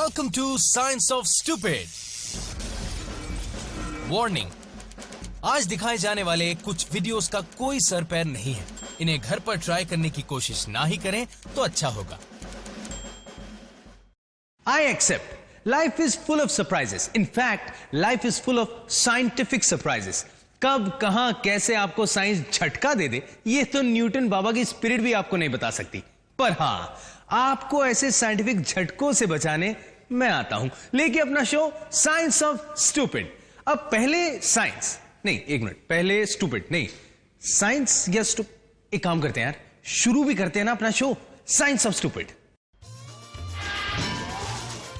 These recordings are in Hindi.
Welcome to Science of Stupid. Warning. आज दिखाए जाने वाले कुछ वीडियोस का कोई सर पैर नहीं है। इन्हें घर पर ट्राई करने की कोशिश ना ही करें तो अच्छा होगा। I accept. Life is full of surprises. In fact, life is full of scientific surprises. कब, कहां, कैसे आपको साइंस झटका दे दे, ये तो न्यूटन बाबा की स्पिरिट भी आपको नहीं बता सकती। पर हां, आपको ऐसे साइंटिफिक झटकों से बचाने मैं आता हूं, लेके अपना शो साइंस ऑफ स्टूपिड। अब पहले साइंस नहीं, एक मिनट, पहले स्टूपिड नहीं, साइंस या एक काम करते हैं यार, शुरू भी करते हैं ना अपना शो साइंस ऑफ स्टूपिड।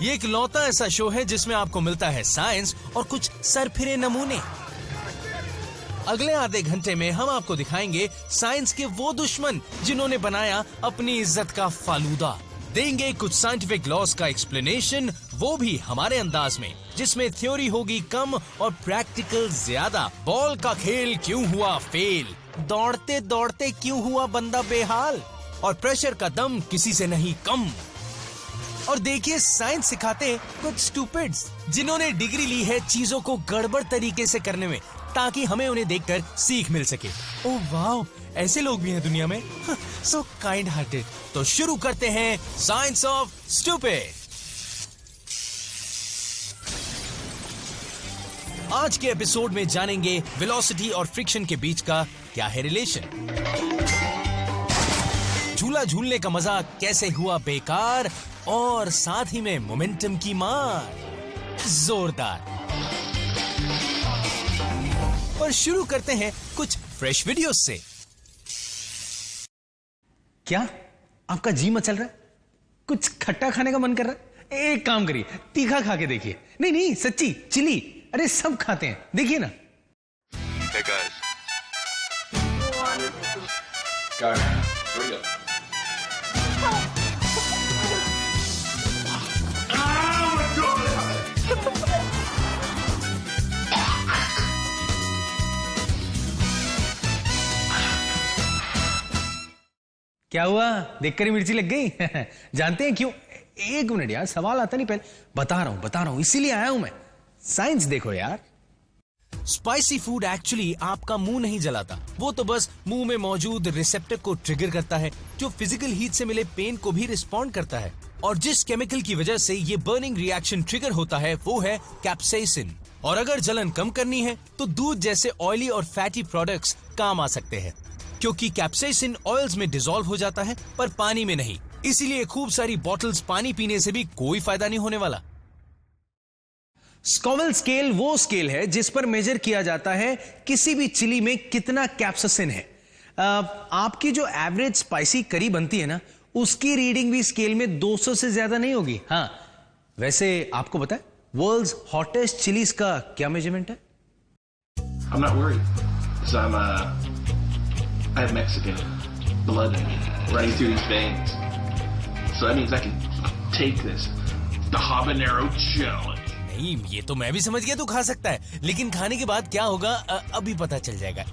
ये एक लौता ऐसा शो है जिसमें आपको मिलता है साइंस और कुछ सरफिरे नमूने। अगले आधे घंटे में हम आपको दिखाएंगे साइंस के वो दुश्मन जिन्होंने बनाया अपनी इज्जत का फालूदा। देंगे कुछ साइंटिफिक लॉस का एक्सप्लेनेशन, वो भी हमारे अंदाज में, जिसमें थ्योरी होगी कम और प्रैक्टिकल ज्यादा। बॉल का खेल क्यों हुआ फेल, दौड़ते दौड़ते क्यों हुआ बंदा बेहाल, और प्रेशर का दम किसी से नहीं कम। और देखिए साइंस सिखाते कुछ स्टूपिड्स जिन्होंने डिग्री ली है चीजों को गड़बड़ तरीके से करने में, ताकि हमें उन्हें देखकर सीख मिल सके। ओह वाह, ऐसे लोग भी हैं दुनिया में। So kind hearted. तो शुरू करते हैं साइंस ऑफ स्टूपिड। आज के एपिसोड में जानेंगे वेलोसिटी और फ्रिक्शन के बीच का क्या है रिलेशन, झूला झूलने का मजा कैसे हुआ बेकार, और साथ ही में मोमेंटम की मार जोरदार। और शुरू करते हैं कुछ फ्रेश वीडियोस से। क्या आपका जी मचल रहा है? कुछ खट्टा खाने का मन कर रहा है? एक काम करिए, तीखा खा के देखिए। नहीं नहीं, सच्ची, चिली, अरे सब खाते हैं, देखिए ना। Hey guys. Go. Here we go. क्या हुआ, देखकर ही मिर्ची लग गई? जानते हैं क्यों? एक मिनट यार, सवाल आता नहीं पहले। बता रहा हूं, इसीलिए आया हूं मैं। साइंस देखो यार। स्पाइसी फूड एक्चुअली आपका मुंह नहीं जलाता, वो तो बस मुंह में मौजूद रिसेप्टर को ट्रिगर करता है, जो फिजिकल हीट से मिले पेन को भी रिस्पॉन्ड करता है। और जिस केमिकल की वजह से ये बर्निंग रिएक्शन ट्रिगर होता है वो है कैप्साइसिन। और अगर जलन कम करनी है तो दूध जैसे ऑयली और फैटी प्रोडक्ट्स काम आ सकते हैं, क्योंकि कैप्साइसिन ऑयल्स में डिसॉल्व हो जाता है पर पानी में नहीं। इसीलिए खूब सारी बॉटल्स पानी पीने से भी कोई फायदा नहीं होने वाला। स्कोविल स्केल वो स्केल है जिस पर मेजर किया जाता है किसी भी चिली में कितना कैप्साइसिन है। आपकी जो एवरेज स्पाइसी करी बनती है ना, उसकी रीडिंग भी स्केल में 200 से ज्यादा नहीं होगी। हाँ, वैसे आपको पता है वर्ल्ड्स हॉटेस्ट चिलीज का क्या मेजरमेंट है? I'm not worried because I have Mexican blood running through these veins, so that means I can take this, the habanero challenge. नहीं, ये तो मैं भी समझ गया, तू खा सकता है, लेकिन खाने के बाद क्या होगा अभी पता चल जाएगा।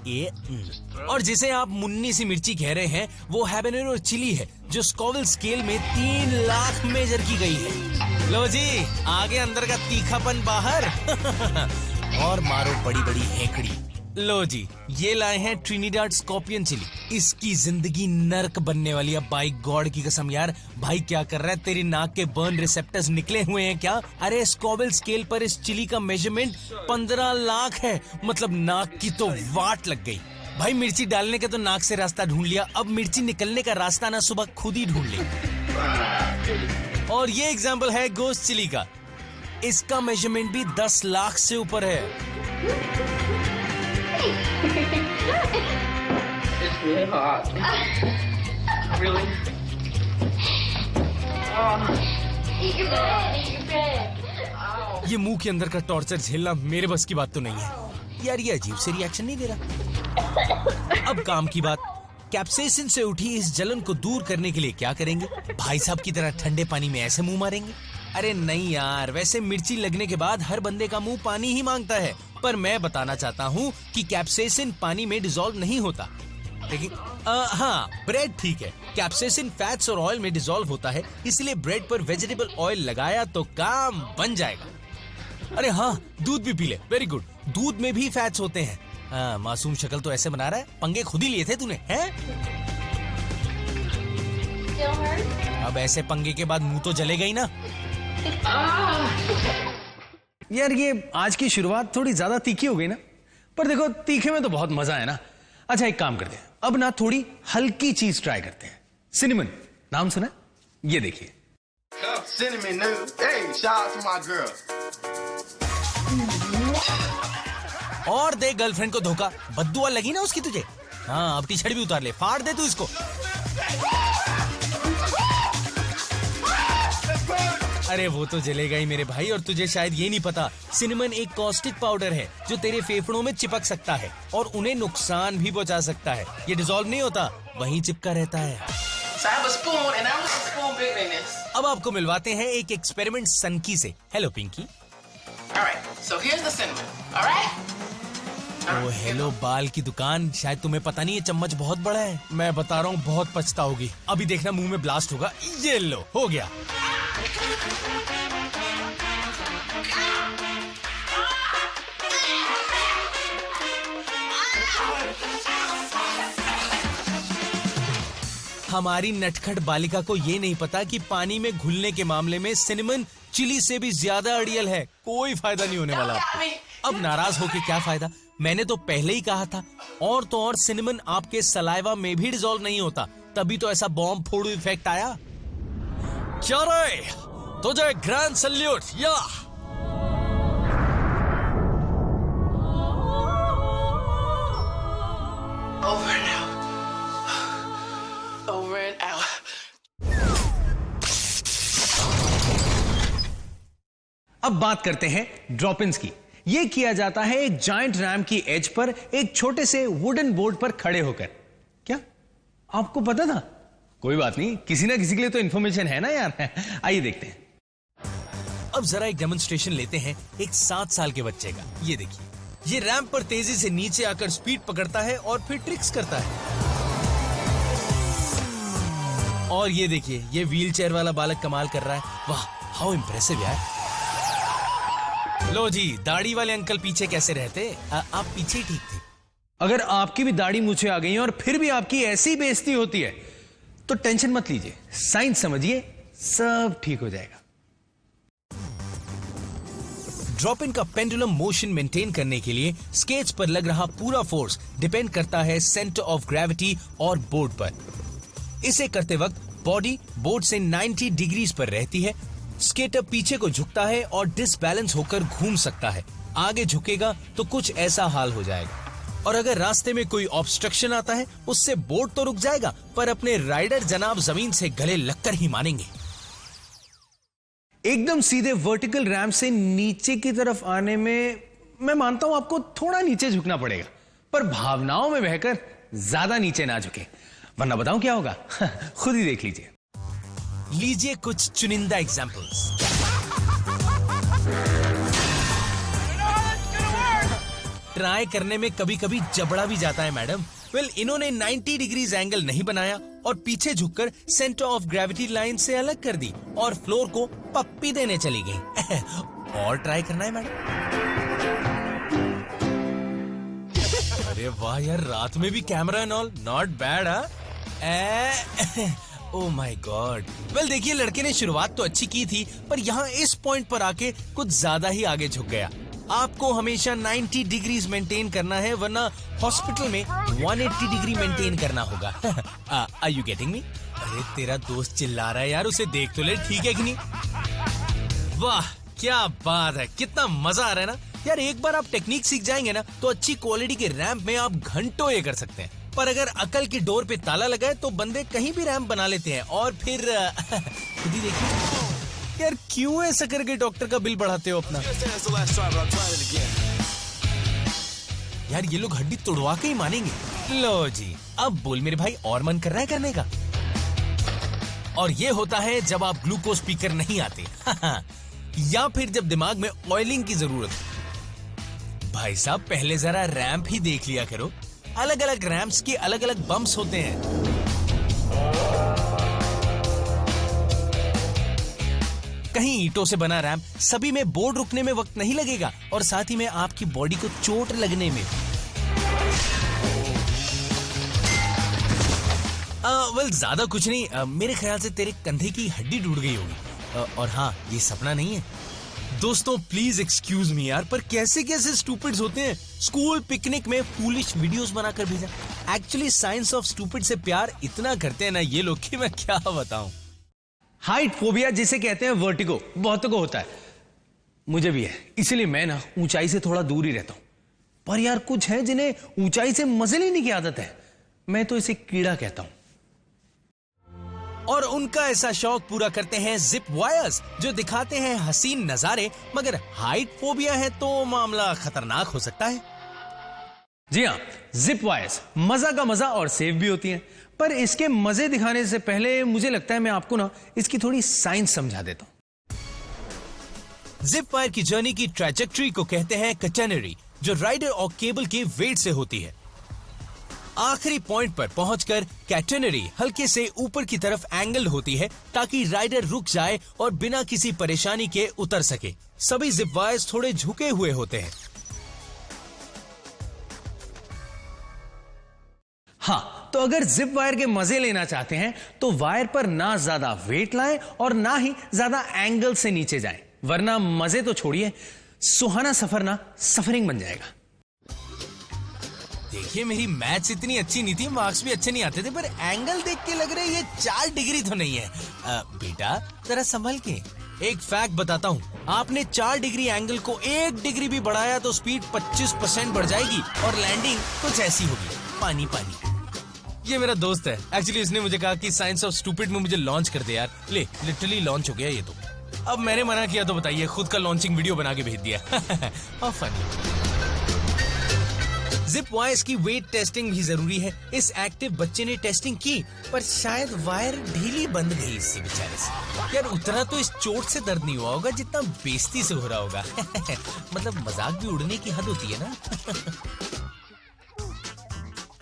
और जिसे आप मुन्नी सी मिर्ची कह रहे हैं वो हैबानेरो चिली है, जो स्कोविल स्केल में 3 लाख मेजर की गई है। लो जी, आगे अंदर का तीखापन बाहर। और मारो बड़ी बड़ी हेकड़ी। लो जी, ये लाए हैं ट्रिनिडाड स्कॉर्पियन चिली। इसकी जिंदगी नर्क बनने वाली है, बाई गॉड की कसम यार। भाई क्या कर रहा है, तेरी नाक के बर्न रिसेप्टर्स निकले हुए हैं क्या? अरे स्कोविल स्केल पर इस चिली का मेजरमेंट 15 लाख है, मतलब नाक की तो वाट लग गई। भाई मिर्ची डालने का तो नाक से रास्ता ढूंढ लिया, अब मिर्ची निकलने का रास्ता ना सुबह खुद ही ढूंढ ले। और ये एग्जाम्पल है गोश्त चिली का, इसका मेजरमेंट भी 10 लाख से ऊपर है। It's really hot. Really? Eat your bread. Eat your bread. ये मुंह के अंदर का टॉर्चर झेलना मेरे बस की बात तो नहीं है यार। ये अजीब से रिएक्शन नहीं दे रहा। अब काम की बात, कैप्साइसिन से उठी इस जलन को दूर करने के लिए क्या करेंगे? भाई साहब की तरह ठंडे पानी में ऐसे मुंह मारेंगे? अरे नहीं यार, वैसे मिर्ची लगने के बाद हर बंदे का मुंह पानी ही मांगता है, पर मैं बताना चाहता हूँ कि कैप्साइसिन पानी में डिसॉल्व नहीं होता। लेकिन हाँ, ब्रेड ठीक है। कैप्सेसिन फैट्स और ऑयल में डिसॉल्व होता है, इसलिए ब्रेड पर वेजिटेबल ऑयल लगाया तो काम बन जाएगा। अरे हाँ, दूध भी पी ले। Very good. दूध में भी फैट्स होते हैं। हाँ, मासूम शक्ल तो ऐसे बना रहा है, पंगे खुद ही लिए थे तूने, हैं? Still hurt? अब ऐसे पंगे के बाद मुंह तो जलेगा ही ना। यार ये आज की शुरुआत थोड़ी ज्यादा तीखी हो गई ना, पर देखो तीखे में तो बहुत मजा है ना। अच्छा एक काम करते हैं, अब ना थोड़ी हल्की चीज ट्राई करते हैं। सिनेमन नाम सुना? ये देखिए। Cinnamon, dude. Hey, shout out to my girl. और दे गर्लफ्रेंड को धोखा। बद्दुआ लगी ना उसकी तुझे। हाँ, अब टी शर्ट भी उतार ले, फाड़ दे तू इसको। अरे वो तो जलेगा ही मेरे भाई, और तुझे शायद ये नहीं पता, सिनेमन एक कॉस्टिक पाउडर है जो तेरे फेफड़ों में चिपक सकता है और उन्हें नुकसान भी पहुंचा सकता है। ये डिसॉल्व नहीं होता, वहीं चिपका रहता है। So I have a spoon, and I want a spoon bigger than this. अब आपको मिलवाते हैं एक एक्सपेरिमेंट सनकी से। Hello Pinki. All right, so here's the cinnamon. All right? Oh hello बाल की दुकान, शायद तुम्हें पता नहीं है चम्मच बहुत बड़ा है। मैं बता रहा हूँ बहुत पछताओगी। अभी देखना मुंह में ब्लास्ट होगा। ये लो, हो गया। हमारी नटखट बालिका को ये नहीं पता कि पानी में घुलने के मामले में सिनेमन चिली से भी ज्यादा अड़ियल है। कोई फायदा नहीं होने वाला आपको। अब नाराज होके क्या फायदा, मैंने तो पहले ही कहा था। और तो और सिनेमन आपके सलाइवा में भी डिसॉल्व नहीं होता, तभी तो ऐसा बॉम्ब फोड़ू इफेक्ट आया। क्या रे, तुझे ग्रैंड सैल्यूट। या Over and out. Over and out. अब बात करते हैं ड्रॉप-इन्स की। ये किया जाता है एक जायंट रैम की एज पर एक छोटे से वुडन बोर्ड पर खड़े होकर। क्या आपको पता था? कोई बात नहीं, किसी ना किसी के लिए तो इंफॉर्मेशन है ना यार। आइए देखते हैं। अब जरा एक डेमोन्स्ट्रेशन लेते हैं एक 7 साल के बच्चे का। ये देखिए, ये रैंप पर तेजी से नीचे आकर स्पीड पकड़ता है और फिर ट्रिक्स करता है। और ये देखिए, ये व्हीलचेयर वाला बालक कमाल कर रहा है। वाह, हाउ इम्प्रेसिव यार। लो जी, दाढ़ी वाले अंकल पीछे कैसे रहते? आप पीछे ठीक थे। अगर आपकी भी दाढ़ी मूछें आ गई हैं और फिर भी आपकी ऐसी बेइज्जती होती है तो टेंशन मत लीजिए, साइंस समझिए, सब ठीक हो जाएगा। ड्रॉप इन का पेंडुलम मोशन मेंटेन करने के लिए स्केट्स पर लग रहा पूरा फोर्स डिपेंड करता है सेंटर ऑफ ग्रेविटी और बोर्ड पर। इसे करते वक्त बॉडी बोर्ड से 90 डिग्रीज पर रहती है। स्केटर पीछे को झुकता है और डिसबैलेंस होकर घूम सकता है। आगे झुकेगा तो कुछ ऐसा हाल हो जाएगा। और अगर रास्ते में कोई ऑब्स्ट्रक्शन आता है, उससे बोर्ड तो रुक जाएगा, पर अपने राइडर जनाब जमीन से गले लगकर ही मानेंगे। एकदम सीधे वर्टिकल रैंप से नीचे की तरफ आने में मैं मानता हूं आपको थोड़ा नीचे झुकना पड़ेगा, पर भावनाओं में बहकर ज्यादा नीचे ना झुके, वरना बताऊं क्या होगा? खुद ही देख लीजिए। लीजिए कुछ चुनिंदा एग्जाम्पल्स। ट्राई करने में कभी कभी जबड़ा भी जाता है मैडम। वेल, इन्होंने 90 डिग्रीज एंगल नहीं बनाया और पीछे झुककर सेंटर ऑफ ग्रेविटी लाइन से अलग कर दी और फ्लोर को पप्पी देने चली गई। और ट्राई करना है मैडम? अरे वाह यार, रात में भी camera and all, not bad. Oh my God. Well देखिए, लड़के ने शुरुआत तो अच्छी की थी, पर यहाँ इस पॉइंट पर आके कुछ ज्यादा ही आगे झुक गया। आपको हमेशा 90 डिग्रीज मेंटेन करना है, वरना हॉस्पिटल में 180 डिग्री मेंटेन करना होगा। Are you getting me? अरे तेरा दोस्त चिल्ला रहा है यार, उसे देख तो ले, ठीक है कि नहीं? वाह क्या बात है, कितना मजा आ रहा है ना यार। एक बार आप टेक्निक सीख जाएंगे ना, तो अच्छी क्वालिटी के रैंप में आप घंटों ये कर सकते हैं। पर अगर अकल की डोर पे ताला लगा है तो बंदे कहीं भी रैंप बना लेते हैं और फिर खुद ही देखिए यार, क्यों ऐसा करके डॉक्टर का बिल बढ़ाते हो अपना? यार ये लोग हड्डी तोड़वा के ही मानेंगे। लो जी, अब बोल मेरे भाई, और मन कर रहा है करने का? और ये होता है जब आप ग्लूकोज पीकर नहीं आते, या फिर जब दिमाग में ऑयलिंग की जरूरत हो। भाई साहब, पहले जरा रैंप ही देख लिया करो। अलग अलग रैम्प्स के अलग अलग बम्प्स होते हैं। कहीं ईंटों से बना रैंप सभी में बोर्ड रुकने में वक्त नहीं लगेगा और साथ ही में आपकी बॉडी को चोट लगने में। ज्यादा कुछ नहीं, मेरे ख्याल से तेरे कंधे की हड्डी टूट गई होगी। और हाँ, ये सपना नहीं है। दोस्तों प्लीज एक्सक्यूज मी यार, पर कैसे कैसे स्टूपिड्स होते हैं। स्कूल पिकनिक में फूलिश वीडियोस बनाकर भेजा। एक्चुअली साइंस ऑफ स्टूपिड से प्यार इतना करते हैं ना ये लोग कि मैं क्या बताऊं। हाइट फोबिया जिसे कहते हैं वर्टिगो, बहुतों को होता है, मुझे भी है। इसलिए मैं ना ऊंचाई से थोड़ा दूर ही रहता हूं। पर यार कुछ है जिन्हें ऊंचाई से मजे लेने की आदत है, मैं तो इसे कीड़ा कहता हूं। और उनका ऐसा शौक पूरा करते हैं जिप वायर्स, जो दिखाते हैं हसीन नजारे, मगर हाइट फोबिया है तो मामला खतरनाक हो सकता है। जी हाँ, जिप वायर्स मजा का मजा और सेफ भी होती हैं। पर इसके मजे दिखाने से पहले मुझे लगता है मैं आपको ना इसकी थोड़ी साइंस समझा देता हूं। जिप वायर की जर्नी की ट्रैजेक्टरी को कहते हैं कैटेनरी, जो राइडर और केबल के वेट से होती है। आखिरी पॉइंट पर पहुंचकर कैटेनरी हल्के से ऊपर की तरफ एंगल होती है ताकि राइडर रुक जाए और बिना किसी परेशानी के उतर सके। सभी जिप वायर्स थोड़े झुके हुए होते हैं। हाँ, तो अगर जिप वायर के मजे लेना चाहते हैं तो वायर पर ना ज्यादा वेट लाएं और ना ही ज्यादा एंगल से नीचे जाएं, वरना मजे तो छोड़िए, सुहाना सफर ना सफरिंग बन जाएगा। देखिए मेरी मैथ्स इतनी अच्छी नहीं थी, मार्क्स भी अच्छे नहीं आते थे, पर एंगल देख के लग रहा है ये 4 डिग्री तो नहीं है। बेटा जरा संभल के। एक फैक्ट बताता हूँ, आपने 4 डिग्री एंगल को 1 डिग्री भी बढ़ाया तो स्पीड 25% बढ़ जाएगी और लैंडिंग कुछ ऐसी होगी, पानी पानी। ये मेरा दोस्त है, एक्चुअली इसने मुझे कहा कि साइंस ऑफ स्टूपिड में मुझे लॉन्च कर दे यार। ले लिटरली लॉन्च हो गया ये तो। अब मैंने मना किया तो बताइए, खुद का लॉन्चिंग वीडियो बना के भेज दिया। How funny. जिप वायर्स की वेट टेस्टिंग भी जरूरी है। इस एक्टिव बच्चे ने टेस्टिंग की, पर शायद वायर ढीली बंद गई इससे बेचारे से। यार उतना तो इस चोट से दर्द नहीं हुआ होगा जितना बेइज्जती से हो रहा होगा। मतलब मजाक भी उड़ने की हद होती है ना।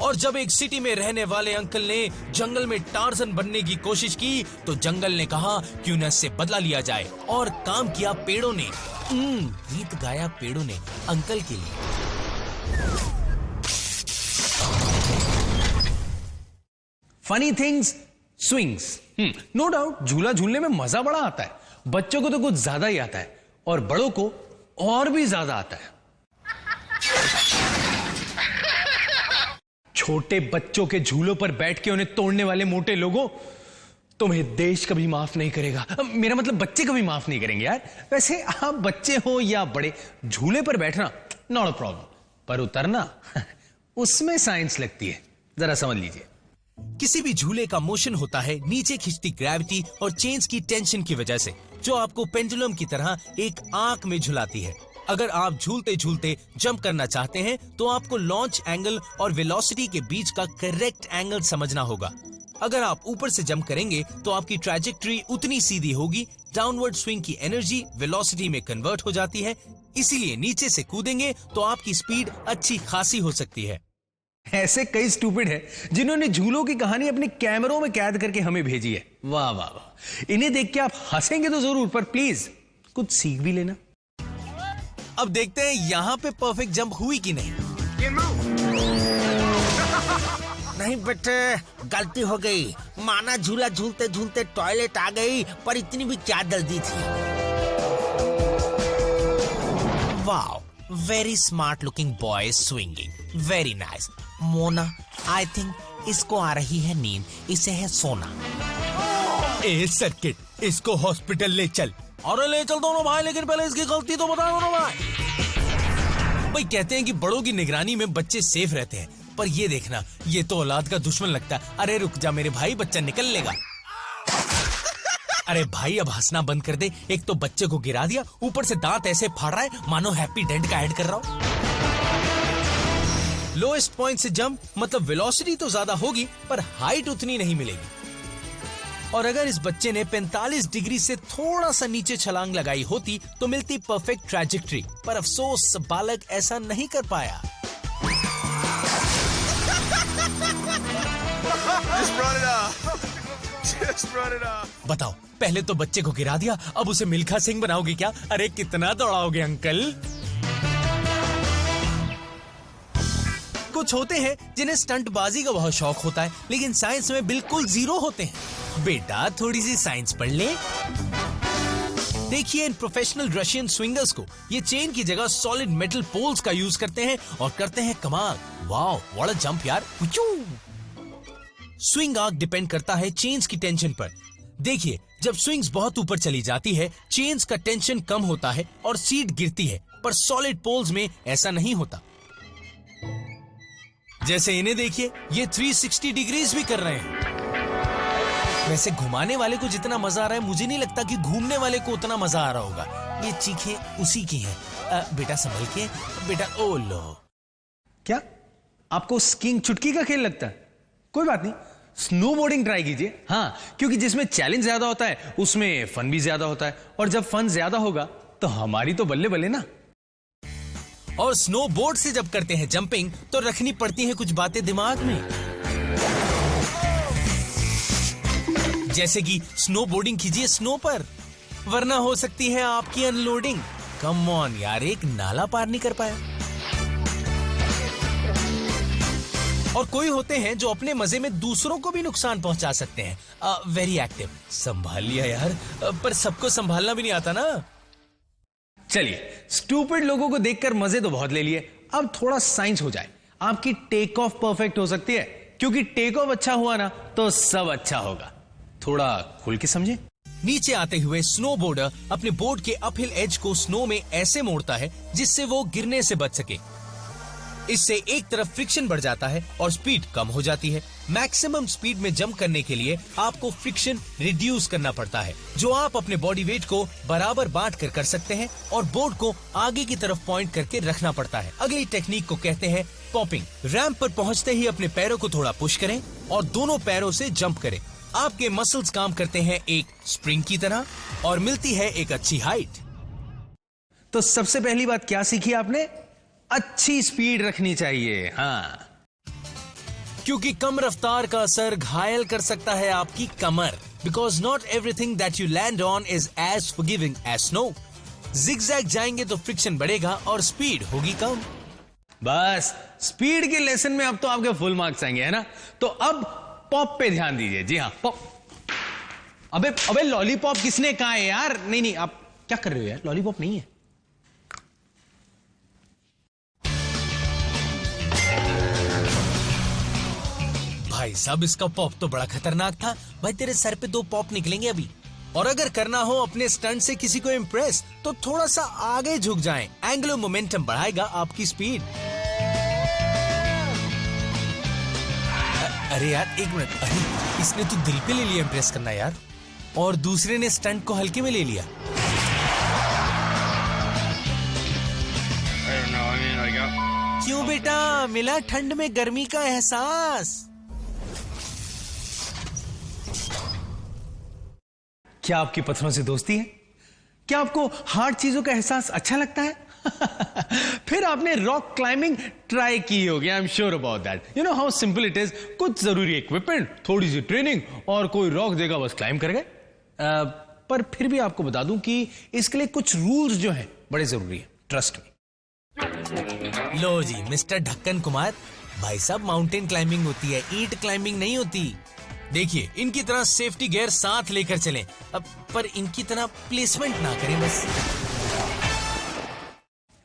और जब एक सिटी में रहने वाले अंकल ने जंगल में टार्जन बनने की कोशिश की तो जंगल ने कहा क्यों न इससे बदला लिया जाए, और काम किया पेड़ों ने। गीत गाया पेड़ों ने अंकल के लिए। Funny things swings. No doubt झूला झूलने में मजा बड़ा आता है। बच्चों को तो कुछ ज्यादा ही आता है और बड़ों को और भी ज्यादा आता है। छोटे बच्चों के झूलों पर बैठ के उन्हें तोड़ने वाले मोटे लोगों, तुम्हें देश कभी माफ नहीं करेगा। मेरा मतलब बच्चे कभी माफ नहीं करेंगे यार। वैसे आप बच्चे हो या बड़े, झूले पर बैठना नॉट अ प्रॉब्लम, पर उतरना उसमें साइंस लगती है, जरा समझ लीजिए। किसी भी झूले का मोशन होता है नीचे खींचती ग्रेविटी और चेन्स की टेंशन की वजह से, जो आपको पेंडुलम की तरह एक आंख में झुलाती है। अगर आप झूलते झूलते जंप करना चाहते हैं तो आपको लॉन्च एंगल और वेलोसिटी के बीच का करेक्ट एंगल समझना होगा। अगर आप ऊपर से जंप करेंगे तो आपकी ट्रैजेक्टरी उतनी सीधी होगी, डाउनवर्ड स्विंग की एनर्जी वेलोसिटी में कन्वर्ट हो जाती है। इसीलिए नीचे से कूदेंगे तो आपकी स्पीड अच्छी खासी हो सकती है। ऐसे कई स्टूपिड हैं जिन्होंने झूलों की कहानी अपने कैमरों में कैद करके हमें भेजी है। वाह वाह वाह। इन्हें देख के आप हंसेंगे तो जरूर, पर प्लीज कुछ सीख भी लेना। अब देखते हैं यहाँ पे परफेक्ट जंप हुई कि नहीं। नहीं बेटे, गलती हो गई। माना झूला झूलते झूलते टॉयलेट आ गई, पर इतनी भी क्या जल्दी थी। Wow, very smart looking boy swinging, very nice. Mona, I think इसको आ रही है नींद, इसे है सोना। ए सर्किट, इसको हॉस्पिटल ले चल। अरे ले चल दोनों भाई, लेकिन पहले इसकी गलती तो बताओ दोनों भाई। भाई कहते हैं कि बड़ों की निगरानी में बच्चे सेफ रहते हैं, पर ये देखना, ये तो औलाद का दुश्मन लगता है। अरे रुक जा मेरे भाई, बच्चा निकल लेगा। अरे भाई अब हंसना बंद कर दे, एक तो बच्चे को गिरा दिया, ऊपर से दांत ऐसे फाड़ रहा है मानो हैप्पी डेंट का ऐड कर रहा हूं। लोएस्ट पॉइंट से जंप मतलब वेलोसिटी तो ज्यादा होगी, पर हाइट उतनी नहीं मिलेगी। और अगर इस बच्चे ने 45 डिग्री से थोड़ा सा नीचे छलांग लगाई होती तो मिलती परफेक्ट ट्रैजेक्टरी, पर अफसोस बालक ऐसा नहीं कर पाया। run it up. Just run it up. बताओ, पहले तो बच्चे को गिरा दिया, अब उसे मिल्खा सिंह बनाओगे क्या? अरे कितना दौड़ाओगे अंकल? कुछ होते हैं जिन्हें स्टंटबाजी का बहुत शौक होता है, लेकिन साइंस में बिल्कुल जीरो होते हैं। बेटा थोड़ी सी साइंस पढ़ ले। देखिए इन प्रोफेशनल रशियन स्विंगर्स को, ये चेन की जगह सॉलिड मेटल पोल्स का यूज करते हैं और करते हैं कमाल। वाओ, व्हाट अ जंप यार। स्विंग आर्क डिपेंड करता है चेन्स की टेंशन पर। देखिए, जब स्विंग्स बहुत ऊपर चली जाती है, चेन्स का टेंशन कम होता है और सीट गिरती है, पर सॉलिड पोल्स में ऐसा नहीं होता। जैसे इन्हें देखिए, ये 360 डिग्रीज भी कर रहे हैं। वैसे घुमाने वाले को जितना मजा आ रहा है, मुझे नहीं लगता कि घूमने वाले को उतना मजा आ रहा होगा। ये चीखें उसी की हैं। बेटा संभल के, बेटा। ओ लो। क्या आपको स्कीइंग चुटकी का खेल लगता है? कोई बात नहीं, स्नोबोर्डिंग ट्राई कीजिए। हाँ, क्योंकि जिसमें चैलेंज ज्यादा होता है उसमें फन भी ज्यादा होता है, और जब फन ज्यादा होगा तो हमारी तो बल्ले बल्ले ना। और स्नोबोर्ड से जब करते हैं जंपिंग, तो रखनी पड़ती है कुछ बातें दिमाग में, जैसे कि स्नोबोर्डिंग कीजिए स्नो पर, वरना हो सकती है आपकी अनलोडिंग। कम ऑन यार, एक नाला पार नहीं कर पाया। और कोई होते हैं जो अपने मजे में दूसरों को भी नुकसान पहुंचा सकते हैं। Very active. संभाल लिया यार, पर सबको संभालना भी नहीं आता ना। चलिए, स्टूपिड लोगों को देखकर मजे तो बहुत ले लिए, अब थोड़ा साइंस हो जाए। आपकी टेक ऑफ परफेक्ट हो सकती है, क्योंकि टेक ऑफ अच्छा हुआ ना तो सब अच्छा होगा। थोड़ा खुल के समझे। नीचे आते हुए स्नोबोर्डर अपने बोर्ड के अपहिल एज को स्नो में ऐसे मोड़ता है जिससे वो गिरने से बच सके। इससे एक तरफ फ्रिक्शन बढ़ जाता है और स्पीड कम हो जाती है। मैक्सिमम स्पीड में जंप करने के लिए आपको फ्रिक्शन रिड्यूस करना पड़ता है, जो आप अपने बॉडी वेट को बराबर बांट कर सकते हैं, और बोर्ड को आगे की तरफ पॉइंट करके रखना पड़ता है। अगली टेक्निक को कहते हैं पॉपिंग। रैंप पर पहुंचते ही अपने पैरों को थोड़ा पुश करें और दोनों पैरों से जंप करें। आपके मसल्स काम करते हैं एक स्प्रिंग की तरह और मिलती है एक अच्छी हाइट। तो सबसे पहली बात क्या सीखी आपने? अच्छी स्पीड रखनी चाहिए। हाँ, क्योंकि कम रफ्तार का असर घायल कर सकता है आपकी कमर। Because not everything that you land on is as forgiving as snow. Zigzag जाएंगे तो फ्रिक्शन बढ़ेगा और स्पीड होगी कम। बस स्पीड के लेसन में अब तो आपके फुल मार्क्स आएंगे, है ना? तो अब पॉप पे ध्यान दीजिए। जी हाँ, पॉप। अबे लॉलीपॉप किसने कहा है यार? नहीं, आप क्या कर रहे हो यार? लॉलीपॉप नहीं है। भाई साहब, इसका पॉप तो बड़ा खतरनाक था। भाई तेरे सर पे 2 पॉप निकलेंगे अभी। और अगर करना हो अपने स्टंट से किसी को इम्प्रेस, तो थोड़ा सा आगे झुक जाएं। एंगुलर मोमेंटम बढ़ाएगा आपकी स्पीड। अरे यार एक मिनट, अरे इसने तो दिल पे ले लिया इम्प्रेस करना यार, और दूसरे ने स्टंट को हल्के में ले लिया। क्यों बेटा, मिला ठंड में गर्मी का एहसास? क्या आपकी पत्थरों से दोस्ती है? क्या आपको हार्ड चीजों का एहसास अच्छा लगता है? फिर आपने रॉक क्लाइंबिंग ट्राई की होगी। I am sure about that. You know how simple it is. कुछ जरूरी इक्विपमेंट, थोड़ी सी ट्रेनिंग, और कोई रॉक देगा बस क्लाइंब कर गए। पर फिर भी आपको बता दूं कि इसके लिए कुछ रूल्स जो हैं बड़े जरूरी है। Trust me. लो जी मिस्टर ढक्कन कुमार, भाई साहब माउंटेन क्लाइंबिंग होती है, ईंट क्लाइंबिंग नहीं होती। देखिए, इनकी तरह सेफ्टी गियर साथ लेकर चलें, पर इनकी तरह प्लेसमेंट ना करें बस।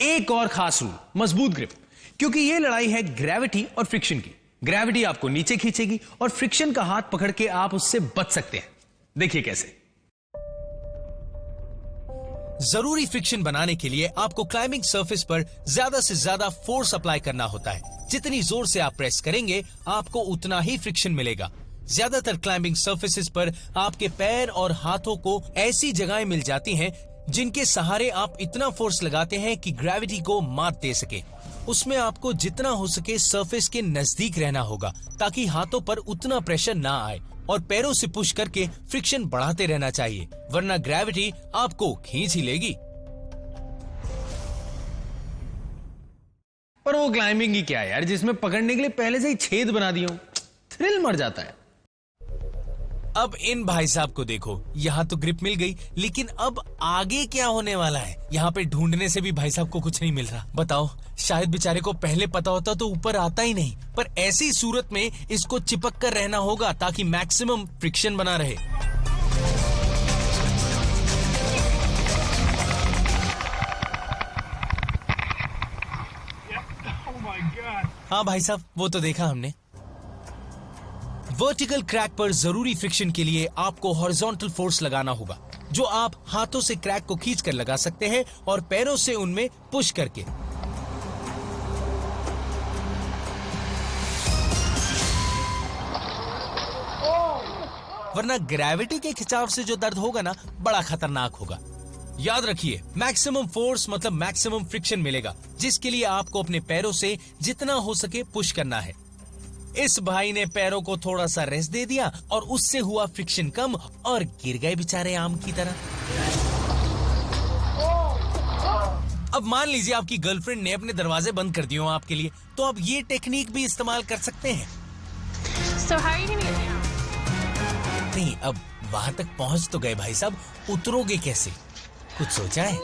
एक और खास रूल, मजबूत ग्रिप, क्योंकि ये लड़ाई है ग्रेविटी और फ्रिक्शन की। ग्रेविटी आपको नीचे खींचेगी और फ्रिक्शन का हाथ पकड़ के आप उससे बच सकते हैं। देखिए कैसे। जरूरी फ्रिक्शन बनाने के लिए आपको क्लाइंबिंग सरफेस पर ज्यादा से ज्यादा फोर्स अप्लाई करना होता है। जितनी जोर से आप प्रेस करेंगे, आपको उतना ही फ्रिक्शन मिलेगा। ज्यादातर क्लाइंबिंग सरफेसेस पर आपके पैर और हाथों को ऐसी जगहें मिल जाती हैं जिनके सहारे आप इतना फोर्स लगाते हैं कि ग्रेविटी को मात दे सके। उसमें आपको जितना हो सके सरफेस के नजदीक रहना होगा, ताकि हाथों पर उतना प्रेशर ना आए, और पैरों से पुश करके फ्रिक्शन बढ़ाते रहना चाहिए, वरना ग्रेविटी आपको खींच ही लेगी। पर वो क्लाइंबिंग ही क्या है यार, जिसमें पकड़ने के लिए पहले से ही छेद बना दिए हो। थ्रिल मर जाता है। अब इन भाई साहब को देखो, यहाँ तो ग्रिप मिल गई, लेकिन अब आगे क्या होने वाला है? यहाँ पे ढूंढने से भी भाई साहब को कुछ नहीं मिल रहा। बताओ, शायद बेचारे को पहले पता होता तो ऊपर आता ही नहीं। पर ऐसी सूरत में इसको चिपक कर रहना होगा ताकि मैक्सिमम फ्रिक्शन बना रहे। हाँ भाई साहब, वो तो देखा हमने। वर्टिकल क्रैक पर जरूरी फ्रिक्शन के लिए आपको हॉरिजॉन्टल फोर्स लगाना होगा, जो आप हाथों से क्रैक को खींचकर लगा सकते हैं और पैरों से उनमें पुश करके। वरना ग्रेविटी के खिंचाव से जो दर्द होगा ना, बड़ा खतरनाक होगा। याद रखिए, मैक्सिमम फोर्स मतलब मैक्सिमम फ्रिक्शन मिलेगा, जिसके लिए आपको अपने पैरों से जितना हो सके पुश करना है। इस भाई ने पैरों को थोड़ा सा रेस्ट दे दिया और उससे हुआ फ्रिक्शन कम और गिर गए बेचारे आम की तरह। अब मान लीजिए आपकी गर्लफ्रेंड ने अपने दरवाजे बंद कर दिए हो आपके लिए, तो आप ये टेक्निक भी इस्तेमाल कर सकते हैं। So how are you gonna get down? नहीं, अब वहां तक पहुंच तो गए भाई साहब, उतरोगे कैसे? कुछ सोचा है?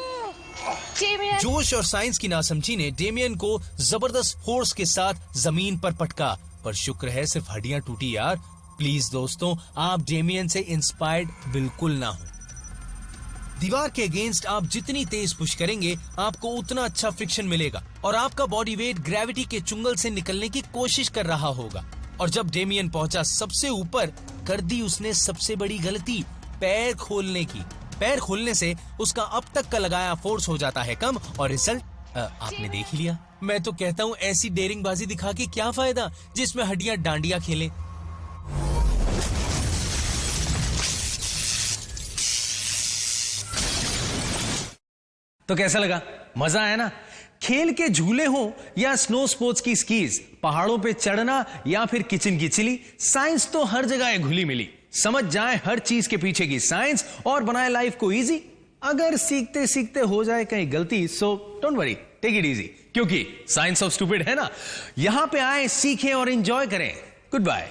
Damien! जोश और साइंस की नासमझी ने डेमियन को जबरदस्त फोर्स के साथ जमीन पर पटका, पर शुक्र है सिर्फ हड्डियां टूटी यार। प्लीज दोस्तों, आप डेमियन से इंस्पायर्ड बिल्कुल ना हो। दीवार के अगेंस्ट आप जितनी तेज पुश करेंगे, आपको उतना अच्छा फ्रिक्शन मिलेगा और आपका बॉडी वेट ग्रेविटी के चुंगल से निकलने की कोशिश कर रहा होगा। और जब डेमियन पहुंचा सबसे ऊपर, कर दी उसने सबसे बड़ी गलती, पैर खोलने की। पैर खोलने से उसका अब तक का लगाया फोर्स हो जाता है कम और रिजल्ट आपने देख ही लिया। मैं तो कहता हूँ ऐसी डेरिंगबाजी दिखा के क्या फायदा जिसमें हड्डियां डांडिया खेले। तो कैसा लगा? मजा आया ना? खेल के झूले हो या स्नो स्पोर्ट्स की स्कीज, पहाड़ों पे चढ़ना या फिर किचन की चिली, साइंस तो हर जगह है घुली मिली। समझ जाए हर चीज के पीछे की साइंस और बनाए लाइफ को इजी। अगर सीखते सीखते हो जाए कहीं गलती, so don't worry, take it easy, क्योंकि साइंस ऑफ स्टूपिड है ना। यहां पे आए, सीखें और एंजॉय करें। Good bye.